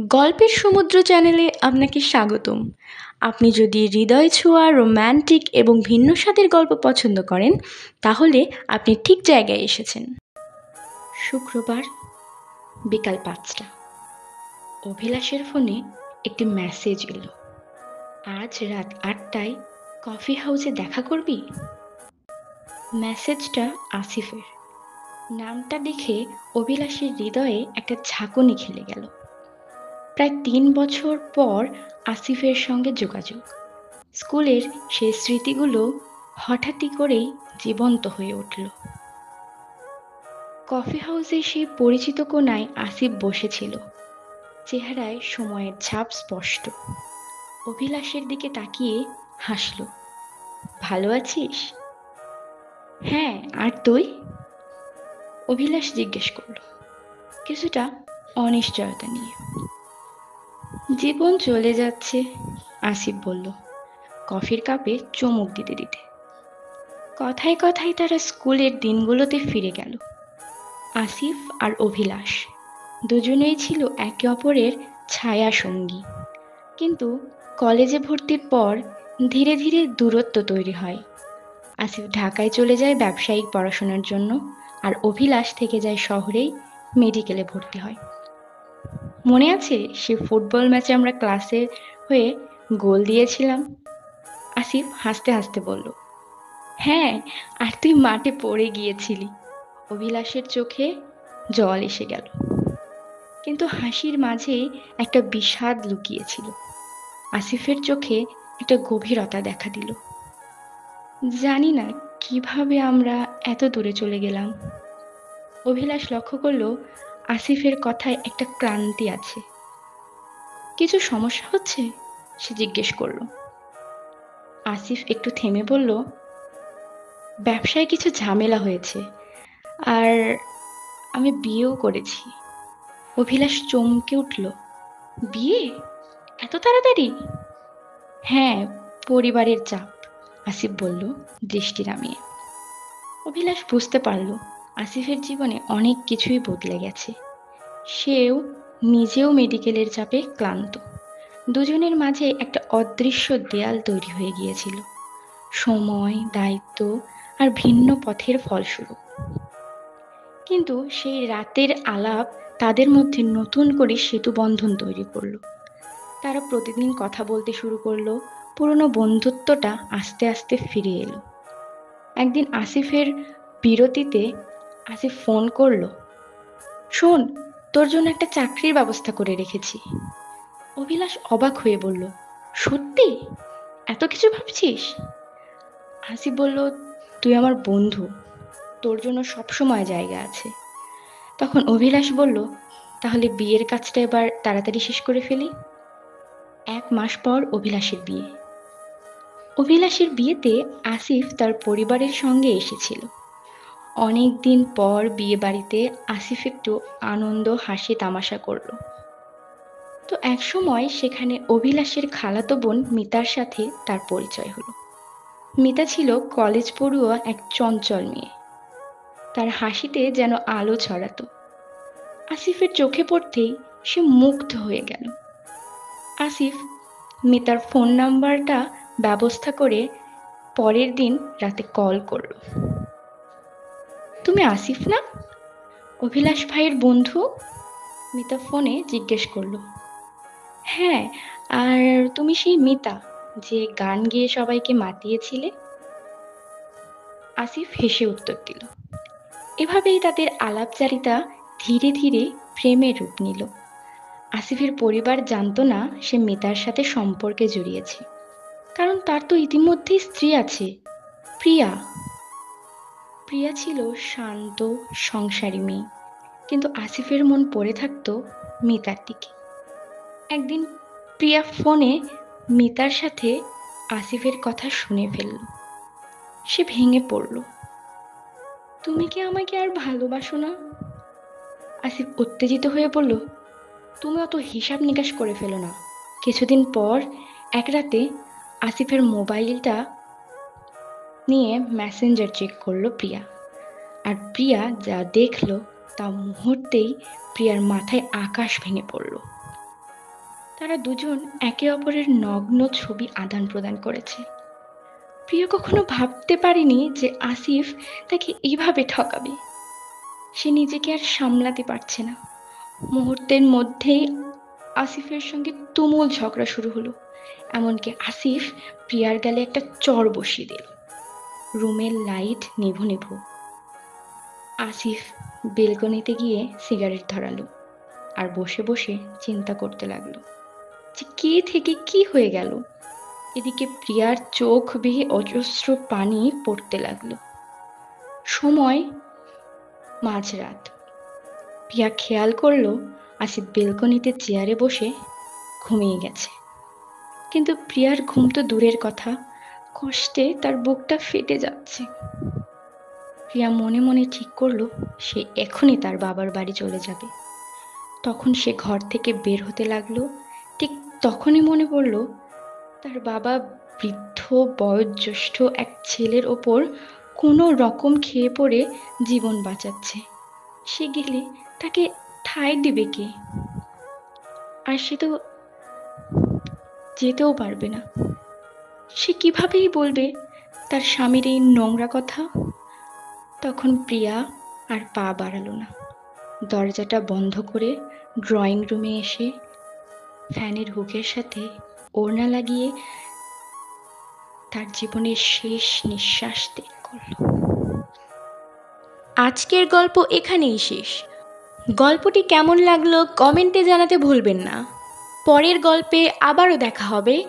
গল্পের সমুদ্র চ্যানেলে আপনাকে স্বাগতম। আপনি যদি হৃদয় ছোঁয়া, রোম্যান্টিক এবং ভিন্ন স্বাদের গল্প পছন্দ করেন, তাহলে আপনি ঠিক জায়গায় এসেছেন। শুক্রবার বিকাল 5টা। অভিলাষের ফোনে একটি মেসেজ এলো। আজ রাত 8টায় কফি হাউসে দেখা করবি? মেসেজটা আসিফের। নামটা দেখে অভিলাষের হৃদয়ে একটা ঝাঁকুনি খেলে গেল। প্রায় 3 বছর পর আসিফের সঙ্গে যোগাযোগ। স্কুলের সেই স্মৃতিগুলো হঠাৎই করেই জীবন্ত হয়ে উঠল। কফি হাউসে সেই পরিচিত কোণায় আসিফ বসেছিল, চেহারায় সময়ের ছাপ স্পষ্ট। অভিলাষের দিকে তাকিয়ে হাসল। ভালো আছিস? হ্যাঁ, আর তুই? অভিলাষ জিজ্ঞেস করল, কিছুটা অনিশ্চয়তা নিয়ে। জীবন চলে যাচ্ছে, আসিফ বলল, কফির কাপে চুমুক দিতে দিতে। কথায় কথায় তারা স্কুলের দিনগুলোতে ফিরে গেল। আসিফ আর অভিলাষ দুজনেই ছিল একে অপরের ছায়া সঙ্গী। কিন্তু কলেজে ভর্তির পর ধীরে ধীরে দূরত্ব তৈরি হয়। আসিফ ঢাকায় চলে যায় ব্যবসায়িক পড়াশোনার জন্য, আর অভিলাষ থেকে যায় শহরেই, মেডিকেলে ভর্তি হয়। মনে আছে সে ফুটবল ম্যাচে আমরা ক্লাসে হয়ে গোল দিয়েছিলাম? আসিফ হাসতে হাসতে বলল, হ্যাঁ, আর তুই মাঠে পড়ে গিয়েছিলি। অভিলাষের চোখে জল এসে গেল, কিন্তু হাসির মাঝে একটা বিষাদ লুকিয়েছিল। আসিফের চোখে একটা গভীরতা দেখা দিল। জানি না কিভাবে আমরা এত দূরে চলে গেলাম। অভিলাষ লক্ষ্য করল আসিফের কথায় একটা ক্লান্তি আছে। কিছু সমস্যা হচ্ছে? সে জিজ্ঞেস করল। আসিফ একটু থেমে বলল, ব্যবসায় কিছু ঝামেলা হয়েছে, আর আমি বিয়েও করেছি। অভিলাষ চমকে উঠল। বিয়ে? এত তাড়াতাড়ি? হ্যাঁ, পরিবারের চাপ, আসিফ বলল দৃষ্টি নামিয়ে। অভিলাষ বুঝতে পারল আসিফের জীবনে অনেক কিছুই বদলে গেছে। সেও নিজেও মেডিকেলের চাপে ক্লান্ত। দুজনের মাঝে একটা অদৃশ্য দেয়াল তৈরি হয়ে গিয়েছিল, সময়, দায়িত্ব আর ভিন্ন পথের ফলস্বরূপ। কিন্তু সেই রাতের আলাপ তাদের মধ্যে নতুন করে সেতুবন্ধন তৈরি করলো। তারা প্রতিদিন কথা বলতে শুরু করলো। পুরনো বন্ধুত্বটা আস্তে আস্তে ফিরে এলো। একদিন আসিফের বিরতিতে আসিফ ফোন করলো, শোন, তোর জন্য একটা চাকরির ব্যবস্থা করে রেখেছি। অভিলাষ অবাক হয়ে বলল, সত্যি? এত কিছু ভাবছিস? আসিফ বলল, তুই আমার বন্ধু, তোর জন্য সবসময় জায়গা আছে। তখন অভিলাষ বলল, তাহলে বিয়ের কাজটা এবার তাড়াতাড়ি শেষ করে ফেলি। 1 মাস পর অভিলাষের বিয়ে। অভিলাষের বিয়েতে আসিফ তার পরিবারের সঙ্গে এসেছিল। অনেক দিন পর বিয়ে বাড়িতে আসিফ একটু আনন্দ, হাসি তামাশা করল। তো একসময় সেখানে অভিলাষের খালাতো বোন মিতার সাথে তার পরিচয় হলো। মিতা ছিল কলেজ পড়ুয়া এক চঞ্চল মেয়ে। তার হাসিতে যেন আলো ছড়াতো। আসিফের চোখে পড়তেই সে মুগ্ধ হয়ে গেল। আসিফ মিতার ফোন নাম্বারটা ব্যবস্থা করে পরের দিন রাতে কল করল। তুমি আসিফ না, অভিলাষ ভাইয়ের বন্ধু? মিতা ফোনে জিজ্ঞেস করল। হ্যাঁ, আর তুমি সেই মিতা যে গান গেয়ে সবাইকে মাতিয়েছিলে? আসিফ হেসে উত্তর দিল। এভাবেই তাদের আলাপচারিতা ধীরে ধীরে প্রেমের রূপ নিল। আসিফের পরিবার জানতো না সে মিতার সাথে সম্পর্কে জড়িয়েছে, কারণ তার তো ইতিমধ্যেই স্ত্রী আছে, প্রিয়া। প্রিয়া ছিল শান্ত, সংসারী মেয়ে, কিন্তু আসিফের মন পড়ে থাকতো মিতার দিকে। একদিন প্রিয়া ফোনে মিতার সাথে আসিফের কথা শুনে ফেলল। সে ভেঙে পড়ল। তুমি কি আমাকে আর ভালোবাসো না? আসিফ উত্তেজিত হয়ে বলল, তুমি অত হিসাব নিকাশ করে ফেলো না। কিছুদিন পর এক রাতে আসিফের মোবাইলটা নিয়ে মেসেঞ্জার চেক করলো প্রিয়া, আর প্রিয়া যা দেখলো তা মুহূর্তেই প্রিয়ার মাথায় আকাশ ভেঙে পড়ল। তারা দুজন একে অপরের নগ্ন ছবি আদান প্রদান করেছে। প্রিয়া কখনো ভাবতে পারেনি যে আসিফ তাকে এইভাবে ঠকাবে। সে নিজেকে আর সামলাতে পারছে না। মুহূর্তের মধ্যেই আসিফের সঙ্গে তুমুল ঝগড়া শুরু হলো। এমনকি আসিফ প্রিয়ার গালে একটা চড় বসিয়ে দিল। রুমের লাইট নিভু নিভু। আসিফ বেলকনিতে গিয়ে সিগারেট ধরালো আর বসে বসে চিন্তা করতে লাগলো যে কে থেকে কি হয়ে গেল। এদিকে প্রিয়ার চোখ বেয়ে অজস্র পানি পড়তে লাগলো। সময় মাঝরাত। প্রিয়া খেয়াল করলো আসিফ বেলকনিতে চেয়ারে বসে ঘুমিয়ে গেছে। কিন্তু প্রিয়ার ঘুম তো দূরের কথা, কষ্টে তার বুকটা ফেটে যাচ্ছে। প্রিয়া মনে মনে ঠিক করলো সে এখনই তার বাবার বাড়ি চলে যাবে। তখন সে ঘর থেকে বের হতে লাগলো। ঠিক তখনই মনে পড়ল তার বাবা বৃদ্ধ বয়োজ্যেষ্ঠ এক ছেলের ওপর কোনো রকম খেয়ে পড়ে জীবন বাঁচাচ্ছে। সে গেলে তাকে ঠাঁই দিবে কে? আর সে তো যেতেও পারবে না। সে কিভাবেই বলবে তার স্বামীর এই নোংরা কথা? তখন প্রিয়া আর পা বাড়ালো না। দরজাটা বন্ধ করে ড্রয়িং রুমে এসে ফ্যানের হুকের সাথে ওড়না লাগিয়ে তার জীবনের শেষ নিঃশ্বাস ত্যাগ করল। আজকের গল্প এখানেই শেষ। গল্পটি কেমন লাগলো কমেন্টে জানাতে ভুলবেন না। পরের গল্পে আবারও দেখা হবে।